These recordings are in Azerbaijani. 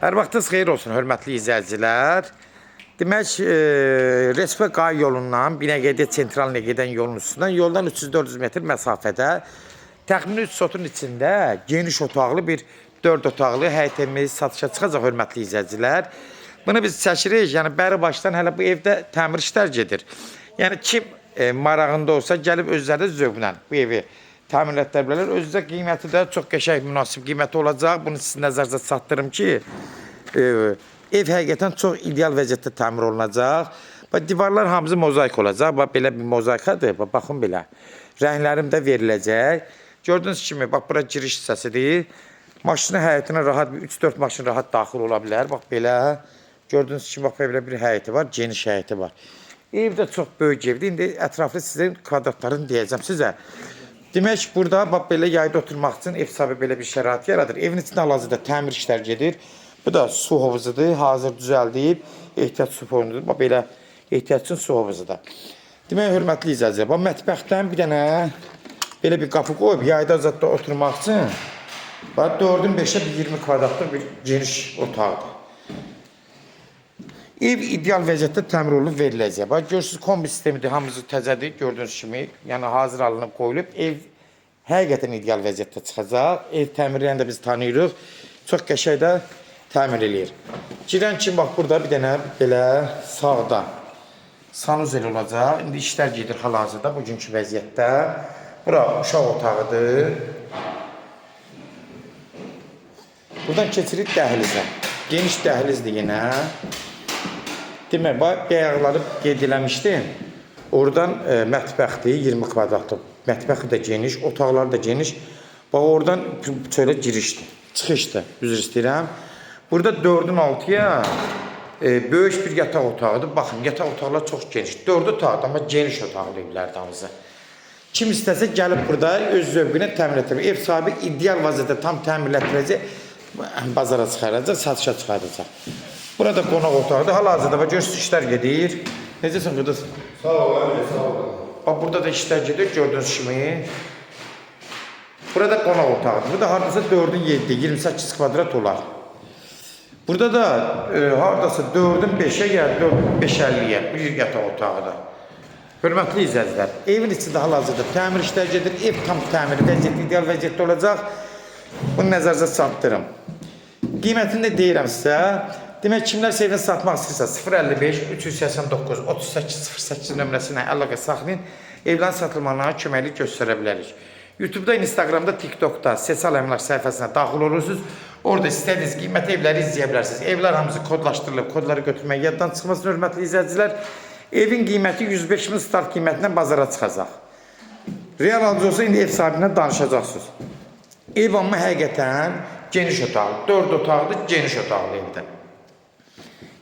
Hər vaxtınız xeyir olsun, hörmətli izləyicilər. Demək, Respublika Qay yolundan Binəqədiyə Sentralına gedən yolun üstündən yoldan 300-400 metr məsafədə təxmini 3 sotun içində geniş otaqlı bir 4 otaqlı həyətimiz satışa çıxacaq, hörmətli izləyicilər. Bunu biz çəkirik, yəni bəri başdan hələ bu evdə təmir işlər gedir. Yəni kim marağında olsa gəlib özləri zövqlə bu evi təmirlətlər bilər. Özdə qiyməti də çox qəşəng, münasib qiyməti olacaq. Bunu siz nəzərdə çatdırım ki, ev həqiqətən çox ideal vəziyyətdə təmir olunacaq. Divarlar hamısı mozaik olacaq. Belə bir mozaikadır. Baxın belə. Rənglərim də veriləcək. Gördüyünüz kimi, bax, bura giriş hissəsidir. Maşının həyətinə rahat, 3-4 maşın rahat daxil ola bilər. Bax, belə. Gördüyünüz kimi, bax, belə bir həyəti var, geniş həyəti var. Ev də çox böyük evdir. İndi ətraflı sizin kvadratlarını deyəcəm sizə. Demək, burada bax, belə yayda oturmaq üçün ev sahibi belə bir şərait yaradır. Evin içində hal-hazırda təmir işlər gedir. Bu da su hovuzudur, hazır düzəldib, ehtiyac su hovuzudur. Bax, belə ehtiyac üçün su hovuzudur. Demək, hörmətli izləyicilər, bax, mətbəxdən bir dənə belə bir qapı qoyub, yayda zadda oturmaq üçün, bax, 4-ün 5-ə 20 kvadratlıq bir geniş otaqdır. Ev ideal vəziyyətdə təmir olunub veriləcək. Bax, görürsünüz, kombi sistemidir, hamısı təzədir, gördüyünüz kimi. Yəni, hazır alınıb qoyulub. Ev həqiqətən ideal vəziyyətdə çıxacaq. Ev təmirləyəni də biz tanıyırıq. Çox qəşəng də təmir eləyir. Girən kimi, bax, burada bir dənə belə sağda sanuzel olacaq. İndi işlər gedir hal-hazırda, bugünkü vəziyyətdə. Bura uşaq otağıdır. Buradan keçirik dəhlizə. Geniş dəhlizdir yenə. Demək, bayaqları qeyd eləmişdim. Oradan mətbəxdir, 20 kvadratlıq. Mətbəxi də geniş, otaqları da geniş. Bax, oradan çölə girişdir, çıxışdır, üzr istəyirəm. Burada 4-ün 6-ya böyük bir yataq otağıdır. Baxın, yataq otaqlar çox geniş. 4 otaqdır, amma geniş otaqlı evlərdir hamısı. Kim istəsə gəlib burada öz zövqünə təmin etdirəcək. Ev sahibi ideal vəziyyətdə tam təmirlətdirəcək, bazara çıxaracaq, satışa çıxaracaq. Burada qonaq otağıdır. Hal-hazırda görürsünüz, işlər gedir. Necəsən, qıdız? Sağ ol, sağ ol. Bax, burada da işlər gedir, gördüyünüz kimi. Burada qonaq otağıdır. Burada haradasa 4-ün 7, 28 kvadrat olar. Burada da haradasa 4-ün 5-ə, yəni 4-ün 5-50-yə bir yataq otağıdır. Hörmətli izləyicilər, evin içində hal-hazırda təmir işlər gedir. Ev tam təmir vəziyyətli, ideal vəziyyətdə olacaq. Bunu nəzərinizə çatdırım. Qiymətini də deyirəm sizə. Demək, kimlərsə evini satmaq istəyirsə 055 389 3808 nömrəsinə əlaqə saxlayın. Evlərin satılmalarına köməklik göstərə bilərik. YouTube-da, Instagramda, TikTokda sosial əmlak səhifəsinə daxil olursunuz. Orada istədiyiniz qiymətli evləri izləyə bilərsiniz. Evlər hamısı kodlaşdırılıb, kodları götürmək yaddan çıxmasın, hörmətli izləyicilər. Evin qiyməti 105 min start qiymətindən bazara çıxacaq. Real alıcı olsa indi ev sahibindən danışacaqsınız. Ev amma həqiqətən geniş otaqlı, 4 otaqlı, geniş otaqlı evdə.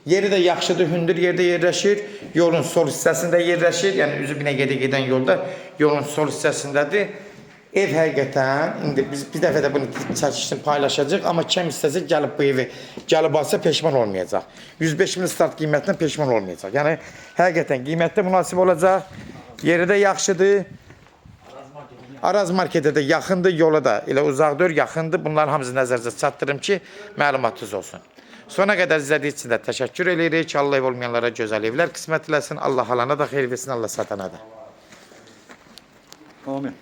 Yeri də yaxşıdır, hündür yerdə yerləşir. Yolun sol hissəsində yerləşir. Yəni, üzü Binəqədiyə gedən yolda yolun sol hissəsindədir. Ev həqiqətən, indi biz bir dəfə də bunu çəkişini paylaşacaq. Amma kim istəsə gəlib bu evi gəlib alsa peşman olmayacaq. 105 min start qiymətindən peşman olmayacaq. Yəni, həqiqətən qiymətdə münasib olacaq. Yeri də yaxşıdır. Araz marketə də yaxındır, yola da elə uzaqdır, yaxındır. Bunların hamısı nəzərinizə çatdırım ki, məlumatınız olsun. Sona qədər izlədiyiniz üçün də təşəkkür edirik. Allah ev olmayanlara gözəl evlər qismət eləsin. Allah alana da xeyir versin, Allah satana da. Amin.